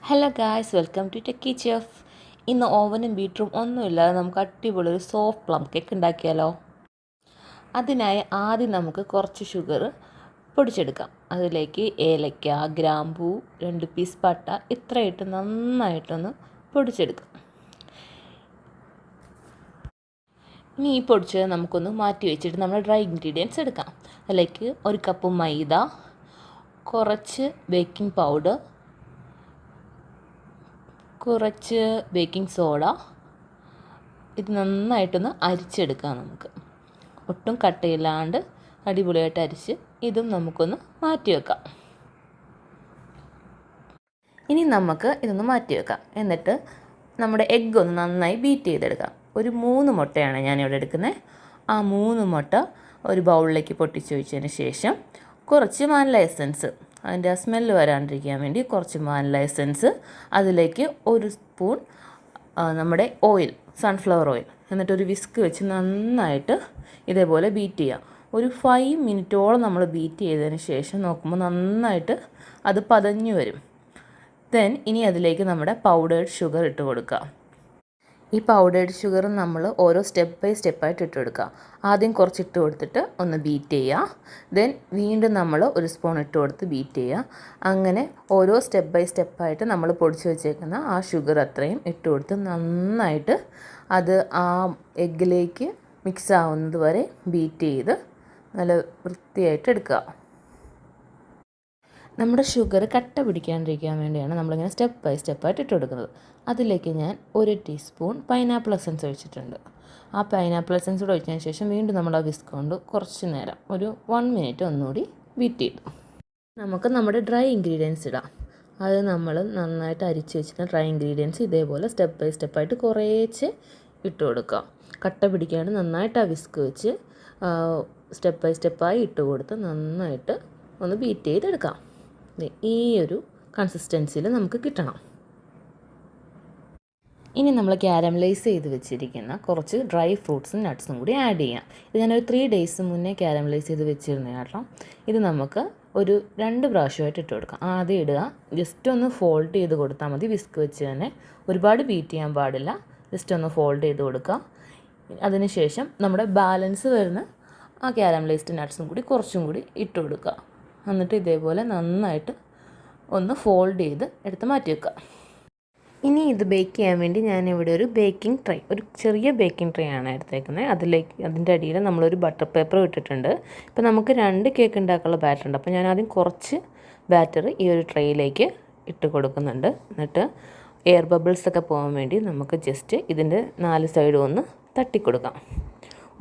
Hello guys, welcome to techie chef. ഇന്ന് ഓവനും ബീറ്ററും ഒന്നുമില്ലാതെ നമുക്ക് അടിപൊളി ഒരു സോഫ്റ്റ് പ്ലം കേക്ക് ഉണ്ടാക്കിയാലോ. അതിനായി ആദ്യം നമുക്ക് കുറച്ച് ഷുഗർ പൊടിച്ചെടുക്കാം. അതിലേക്ക് ഏലക്ക, ഗ്രാമ്പൂ, 2 പീസ് പട്ട ഇത്രയിട്ട് നന്നായിട്ടൊന്ന് പൊടിച്ചെടുക്കാം. ഇനി ഈ പൊടിച്ചത് നമുക്കൊന്ന് മാറ്റി വെച്ചിട്ട് നമ്മൾ ഡ്രൈ ഇൻഗ്രീഡിയൻസ് എടുക്കാം. അതിലേക്ക് 1 കപ്പ് മൈദ, കുറച്ച് ബേക്കിംഗ് പൗഡർ, കുറച്ച് ബേക്കിംഗ് സോഡ. ഇത് നന്നായിട്ടൊന്ന് അരിച്ചെടുക്കാം. നമുക്ക് ഒട്ടും കട്ടയില്ലാണ്ട് അടിപൊളിയായിട്ട് അരിച്ച് ഇതും നമുക്കൊന്ന് മാറ്റി വെക്കാം. ഇനി നമുക്ക് ഇതൊന്ന് മാറ്റി വെക്കാം. എന്നിട്ട് നമ്മുടെ എഗ്ഗ് ഒന്ന് നന്നായി ബീറ്റ് ചെയ്തെടുക്കാം. ഒരു 3 മുട്ടയാണ് ഞാനിവിടെ എടുക്കുന്നത്. ആ 3 മുട്ട ഒരു ബൗളിലേക്ക് പൊട്ടിച്ച് വെച്ചതിന് ശേഷം കുറച്ച് വാനില എസൻസ്, അതിൻ്റെ ആ സ്മെല്ല് വരാണ്ടിരിക്കാൻ വേണ്ടി കുറച്ച് വാനില എസൻസ്, അതിലേക്ക് 1 സ്പൂൺ നമ്മുടെ ഓയിൽ, സൺഫ്ലവർ ഓയിൽ, എന്നിട്ടൊരു വിസ്ക് വെച്ച് നന്നായിട്ട് ഇതേപോലെ ബീറ്റ് ചെയ്യുക. ഒരു 5 മിനിറ്റോളം നമ്മൾ ബീറ്റ് ചെയ്തതിന് ശേഷം നോക്കുമ്പോൾ നന്നായിട്ട് അത് പതഞ്ഞു വരും. ഇനി അതിലേക്ക് നമ്മുടെ പൗഡേർഡ് ഷുഗർ ഇട്ട് കൊടുക്കുക. ഈ പൗഡേർഡ് ഷുഗർ നമ്മൾ ഓരോ സ്റ്റെപ്പ് ബൈ സ്റ്റെപ്പായിട്ട് ഇട്ട് കൊടുക്കുക. ആദ്യം കുറച്ച് ഇട്ട് കൊടുത്തിട്ട് ഒന്ന് ബീറ്റ് ചെയ്യുക. വീണ്ടും നമ്മൾ 1 സ്പൂൺ ഇട്ട് കൊടുത്ത് ബീറ്റ് ചെയ്യുക. അങ്ങനെ ഓരോ സ്റ്റെപ്പ് ബൈ സ്റ്റെപ്പായിട്ട് നമ്മൾ പൊടിച്ച് വെച്ചേക്കുന്ന ആ ഷുഗർ അത്രയും ഇട്ട് കൊടുത്ത് നന്നായിട്ട് അത് ആ എഗ്ഗിലേക്ക് മിക്സ് ആവുന്നത് വരെ ബീറ്റ് ചെയ്ത് നല്ല വൃത്തിയായിട്ട് എടുക്കുക. നമ്മുടെ ഷുഗർ കട്ട പിടിക്കാണ്ടിരിക്കാൻ വേണ്ടിയാണ് നമ്മളിങ്ങനെ സ്റ്റെപ്പ് ബൈ സ്റ്റെപ്പായിട്ട് ഇട്ട് കൊടുക്കുന്നത്. അതിലേക്ക് ഞാൻ 1 ടീസ്പൂൺ പൈനാപ്പിൾ എസൻസ് ഒഴിച്ചിട്ടുണ്ട്. ആ പൈനാപ്പിൾ എസൻസ് കൂടെ ഒഴിച്ചതിന് ശേഷം വീണ്ടും നമ്മൾ ആ വിസ്ക് കൊണ്ട് കുറച്ച് നേരം ഒരു 1 മിനിറ്റ് ഒന്നുകൂടി ബീറ്റ് ചെയ്തു. നമുക്ക് നമ്മുടെ ഡ്രൈ ഇൻഗ്രീഡിയൻസ് ഇടാം. അത് നമ്മൾ നന്നായിട്ട് അരിച്ച് വെച്ചിട്ട് ഡ്രൈ ഇൻഗ്രീഡിയൻസ് ഇതേപോലെ സ്റ്റെപ്പ് ബൈ സ്റ്റെപ്പായിട്ട് കുറേച്ച് ഇട്ട് കൊടുക്കുക. കട്ട പിടിക്കാണ്ട് നന്നായിട്ട് ആ വിസ്ക് വെച്ച് സ്റ്റെപ്പ് ബൈ സ്റ്റെപ്പായി ഇട്ട് കൊടുത്ത് നന്നായിട്ട് ഒന്ന് ബീറ്റ് ചെയ്തെടുക്കാം. ഈ ഒരു കൺസിസ്റ്റൻസിയിൽ നമുക്ക് കിട്ടണം. ഇനി നമ്മൾ ക്യാരമലൈസ് ചെയ്ത് വെച്ചിരിക്കുന്ന കുറച്ച് ഡ്രൈ ഫ്രൂട്ട്സും നട്ട്സും കൂടി ആഡ് ചെയ്യാം. ഇത് ഞാനൊരു 3 ഡേയ്സ് മുന്നേ ക്യാരമലൈസ് ചെയ്ത് വെച്ചിരുന്ന കേട്ടോ. ഇത് നമുക്ക് ഒരു 2 പ്രാവശ്യമായിട്ട് ഇട്ട് കൊടുക്കാം. ആദ്യം ഇടുക, ജസ്റ്റ് ഒന്ന് ഫോൾഡ് ചെയ്ത് കൊടുത്താൽ മതി. വിസ്ക് വെച്ച് തന്നെ ഒരുപാട് ബീറ്റ് ചെയ്യാൻ പാടില്ല. ജസ്റ്റ് ഒന്ന് ഫോൾഡ് ചെയ്ത് കൊടുക്കുക. അതിനുശേഷം നമ്മുടെ ബാലൻസ് വരുന്ന ആ ക്യാരമലൈസ്ഡ് നട്ട്സും കൂടി കുറച്ചും കൂടി ഇട്ട് കൊടുക്കുക. എന്നിട്ട് ഇതേപോലെ നന്നായിട്ട് ഒന്ന് ഫോൾഡ് ചെയ്ത് എടുത്ത് മാറ്റി വെക്കുക. ഇനി ഇത് ബേക്ക് ചെയ്യാൻ വേണ്ടി ഞാനിവിടെ ഒരു ബേക്കിംഗ് ട്രേ, ഒരു ചെറിയ ബേക്കിംഗ് ട്രേ ആണ് എടുത്തേക്കുന്നത്. അതിൻ്റെ അടിയിൽ നമ്മളൊരു ബട്ടർ പേപ്പർ ഇട്ടിട്ടുണ്ട്. ഇപ്പോൾ നമുക്ക് 2 കേക്ക് ഉണ്ടാക്കാനുള്ള ബാറ്റർ ഉണ്ട്. അപ്പോൾ ഞാൻ ആദ്യം കുറച്ച് ബാറ്റർ ഈ ഒരു ട്രേയിലേക്ക് ഇട്ട് കൊടുക്കുന്നുണ്ട്. എന്നിട്ട് എയർ ബബിൾസൊക്കെ പോകാൻ വേണ്ടി നമുക്ക് ജസ്റ്റ് ഇതിൻ്റെ 4 സൈഡും ഒന്ന് തട്ടിക്കൊടുക്കാം.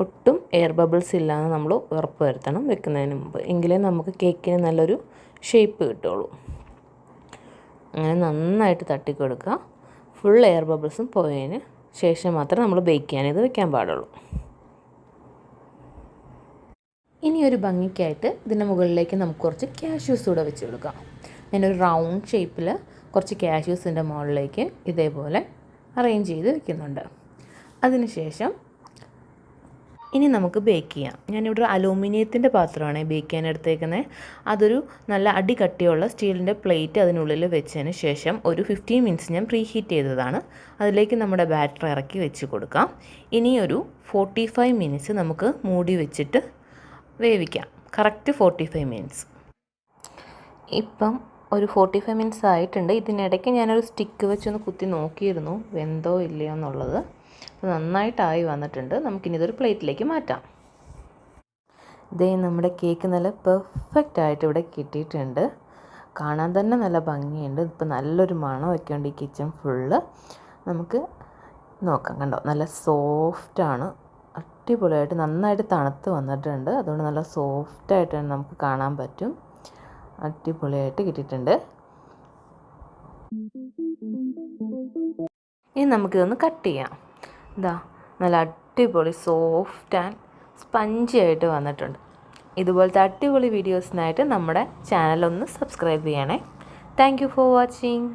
ഒട്ടും എയർ ബബിൾസ് ഇല്ലാതെ നമ്മൾ ഉറപ്പ് വരുത്തണം വെക്കുന്നതിന് മുമ്പ്. എങ്കിലേ നമുക്ക് കേക്കിന് നല്ലൊരു ഷേപ്പ് കിട്ടുള്ളൂ. അങ്ങനെ നന്നായിട്ട് തട്ടിക്കൊടുക്കുക. ഫുൾ എയർ ബബിൾസും പോയതിന് ശേഷം മാത്രമേ നമ്മൾ ബേക്ക് ചെയ്യാൻ ഇത് വെക്കാൻ പാടുള്ളൂ. ഇനി ഒരു ഭംഗിക്കായിട്ട് ഇതിൻ്റെ മുകളിലേക്ക് നമുക്ക് കുറച്ച് കാഷ്യൂസ് കൂടെ വെച്ച് കൊടുക്കാം. ഞാനൊരു റൗണ്ട് ഷേപ്പിൽ കുറച്ച് കാഷ്യൂസിൻ്റെ മുകളിലേക്ക് ഇതേപോലെ അറേഞ്ച് ചെയ്ത് വെക്കുന്നുണ്ട്. അതിനുശേഷം ഇനി നമുക്ക് ബേക്ക് ചെയ്യാം. ഞാനിവിടെ ഒരു അലൂമിനിയത്തിൻ്റെ പാത്രമാണ് ബേക്ക് ചെയ്യാൻ എടുത്തേക്കുന്നത്. അതൊരു നല്ല അടി കട്ടിയുള്ള സ്റ്റീലിൻ്റെ പ്ലേറ്റ് അതിനുള്ളിൽ വെച്ചതിന് ശേഷം ഒരു 15 മിനിറ്റ്സ് ഞാൻ പ്രീ ഹീറ്റ് ചെയ്തതാണ്. അതിലേക്ക് നമ്മുടെ ബാറ്റർ ഇറക്കി വെച്ച് കൊടുക്കാം. ഇനി ഒരു 45 മിനിറ്റ്സ് നമുക്ക് മൂടി വെച്ചിട്ട് വേവിക്കാം. Correct 45 minutes. ഇപ്പം ഒരു 45 മിനിറ്റ്സ് ആയിട്ടുണ്ട്. ഇതിനിടയ്ക്ക് ഞാനൊരു സ്റ്റിക്ക് വെച്ചൊന്ന് കുത്തി നോക്കിയിരുന്നു വെന്തോ ഇല്ലയോ എന്നുള്ളത്. അപ്പോൾ നന്നായിട്ടായി വന്നിട്ടുണ്ട്. നമുക്കിനി ഇതൊരു പ്ലേറ്റിലേക്ക് മാറ്റാം. നമ്മുടെ കേക്ക് നല്ല പെർഫെക്റ്റ് ആയിട്ട് ഇവിടെ കിട്ടിയിട്ടുണ്ട്. കാണാൻ തന്നെ നല്ല ഭംഗിയുണ്ട്. ഇപ്പോൾ നല്ലൊരു മണമൊക്കെ ഉണ്ട് ഈ കിച്ചൺ ഫുള്ള്. നമുക്ക് നോക്കാം, കണ്ടോ, നല്ല സോഫ്റ്റാണ്. അടിപൊളിയായിട്ട് നന്നായിട്ട് തണുത്ത് വന്നിട്ടുണ്ട്. അതുകൊണ്ട് നല്ല സോഫ്റ്റായിട്ട് നമുക്ക് കാണാൻ പറ്റും. അടിപൊളിയായിട്ട് കിട്ടിയിട്ടുണ്ട്. ഇനി നമുക്കിതൊന്ന് കട്ട് ചെയ്യാം. നല്ല അടിപൊളി സോഫ്റ്റ് ആൻഡ് സ്പഞ്ചി ആയിട്ട് വന്നിട്ടുണ്ട്. ഇതുപോലത്തെ അടിപൊളി വീഡിയോസിനായിട്ട് നമ്മുടെ ചാനലൊന്ന് സബ്സ്ക്രൈബ് ചെയ്യണേ. Thank you for watching.